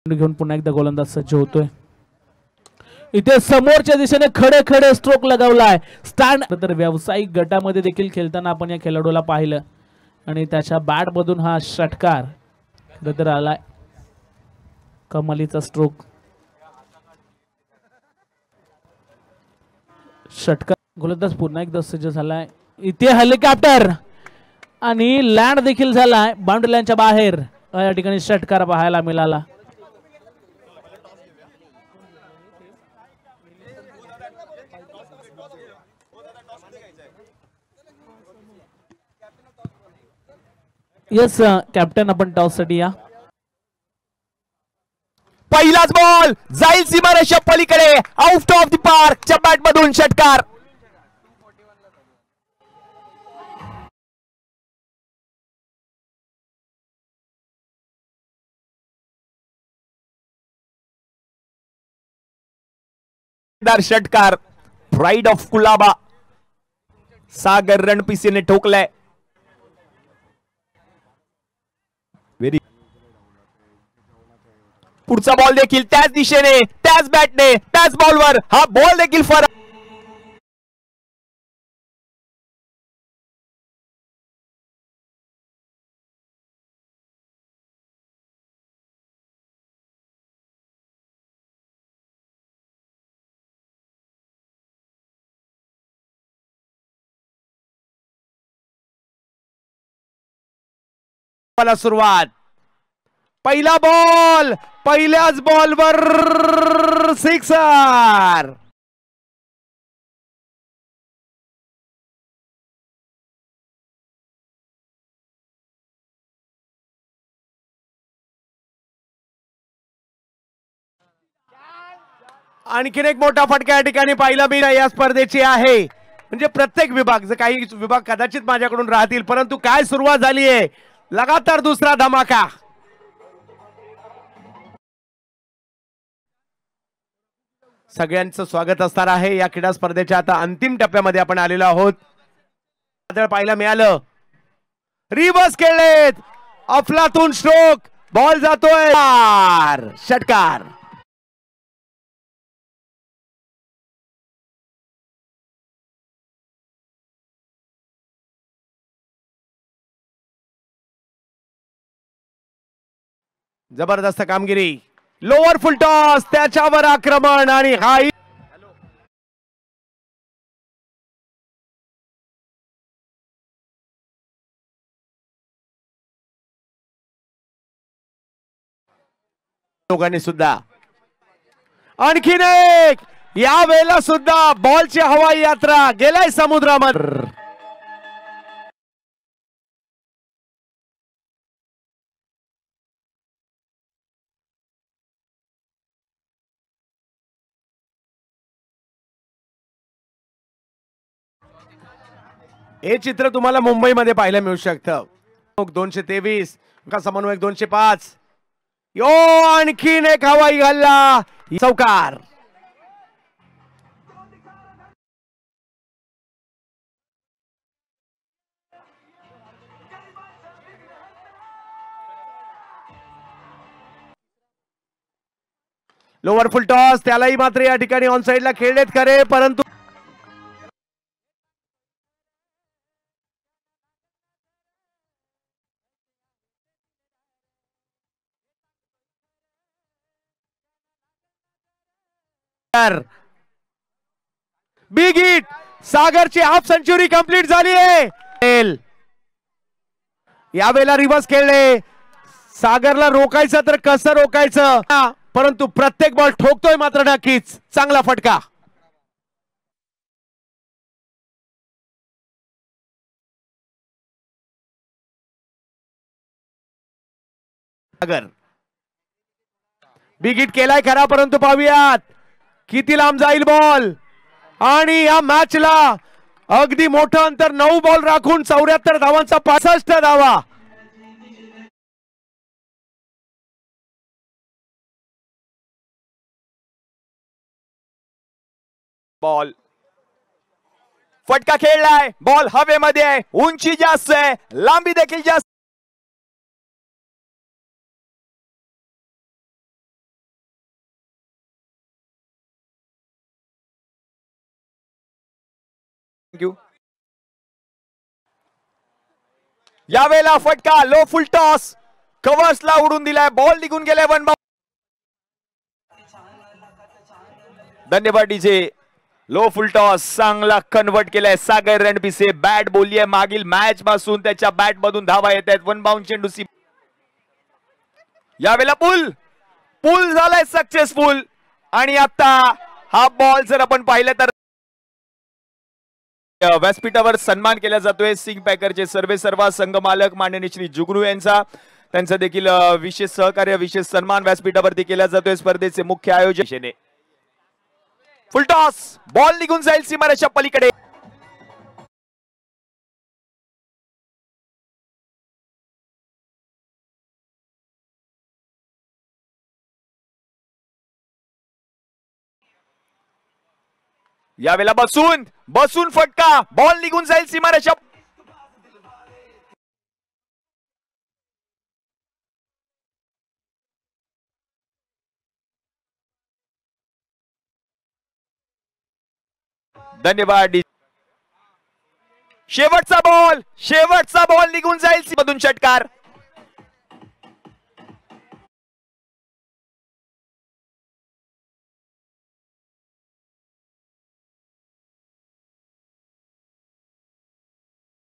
घेऊन पुन्हा एकदा गोलंदाज सज्ज होतोय. इथे समोरच्या दिशेने खडे खडे स्ट्रोक लगावलाय. स्टँड तर व्यावसायिक गटामध्ये देखील खेळताना आपण या खेळाडूला पाहिलं आणि त्याच्या बॅट मधून हा षटकार खरं तर आलाय. कमालीचा स्ट्रोक. षटकार. गोलंदाज पुन्हा एकदा सज्ज झालाय. इथे हेलिकॉप्टर आणि लँड देखील झालाय बाउंड्री लाईनच्या बाहेर. या ठिकाणी षटकार पाहायला मिळाला. यस कॅप्टन आपण टॉस साठी या. पहिलाच बॉल जाईल सीमारेषा पलीकडे. आउट ऑफ द पार्क च्या बॅट मधून षटकार. षटकार. प्राइड ऑफ कुलाबा सागर रणपिसेने ठोकलाय. पुढचा बॉल देखील त्याच दिशेने त्याच बॅटने त्याच बॉलवर. हा बॉल देखील फरक. सुरुवात. पहिला बॉल पहिल्याच बॉलवर सिक्सर. आणखीन एक मोठा फटका या ठिकाणी पाहिला मी या स्पर्धेची आहे. म्हणजे प्रत्येक विभाग काही विभाग कदाचित माझ्याकडून राहतील परंतु काय सुरुवात झाली आहे. लगातार दुसरा धमाका. सगळ्यांचं स्वागत असणार आहे या क्रीडा स्पर्धेच्या आता अंतिम टप्प्यामध्ये आपण आलेलो आहोत. पाहायला मिळालं. रिव्हर्स खेळलेत. अफलातून स्ट्रोक. बॉल जातोय. षटकार. जबरदस्त कामगिरी. लोअर फुल टॉस त्याच्यावर आक्रमण आणि हा दोघांनी सुद्धा आणखीन एक. या वेळेला सुद्धा बॉलची हवाई यात्रा गेलाय समुद्रामध्ये. हे चित्र तुम्हाला मुंबईमध्ये पाहायला मिळू शकतं. 223 का समन्वयक 205. यो आणखीन एक हवाई हल्ला. चौकार. लोअर फुल टॉस त्यालाही मात्र या ठिकाणी ऑन साइडला खेळलेत खरे परंतु बिग हिट. सागरची हाफ सेंचुरी कंप्लीट झाली आहे. यावेळेला रिव्हर्स खेळले. सागरला रोखायचं तर कसं रोखायचं परंतु प्रत्येक बॉल ठोकतोय मात्र नक्कीच. चांगला फटका. सागर बिग हिट केलाय खरा परंतु पाहूयात किती लांब जाईल बॉल. आणि या मॅचला अगदी मोठं अंतर 9 बॉल राखून 74 धावांचा 65 धावा. बॉल फटका खेळलाय. बॉल हवेमध्ये आहे. उंची जास्त आहे. लांबी देखील जास्त. थँक्यू. यावेळेला फटका, लो फुल टॉस, कव्हर्सला उडून दिलाय, बॉल निघून गेलाय, वन बाउंड. धन्यवाद डीजे. लो फुल टॉस चांगला कन्वर्ट केलाय सागर रणपिसे. बॅट बोलली आहे मागील मॅच पासून, त्याच्या बॅट मधून धावा येत आहेत. वन बाउंड चेंडू सी. यावेळेला पुल झालाय सक्सेसफुल. आणि आता हा बॉल जर आपण पाहिलं तर व्यासपीठावर सन्मान केला जातोय सिंग पॅकरचे सर्वे सर्वा संघ मालक माननीय श्री जुगनू यांचा. त्यांचा देखील विशेष सहकार्य, विशेष सन्मान व्यासपीठावरती केला जातोय. स्पर्धेचे मुख्य आयोजक. फुल टॉस, बॉल निघून जाईल सीमारेषा पलीकडे. यावेळेला बसून फटका, बॉल निघून जाईल सीमारेषा. धन्यवाद. शेवटचा बॉल निघून जाईल मधून षटकार.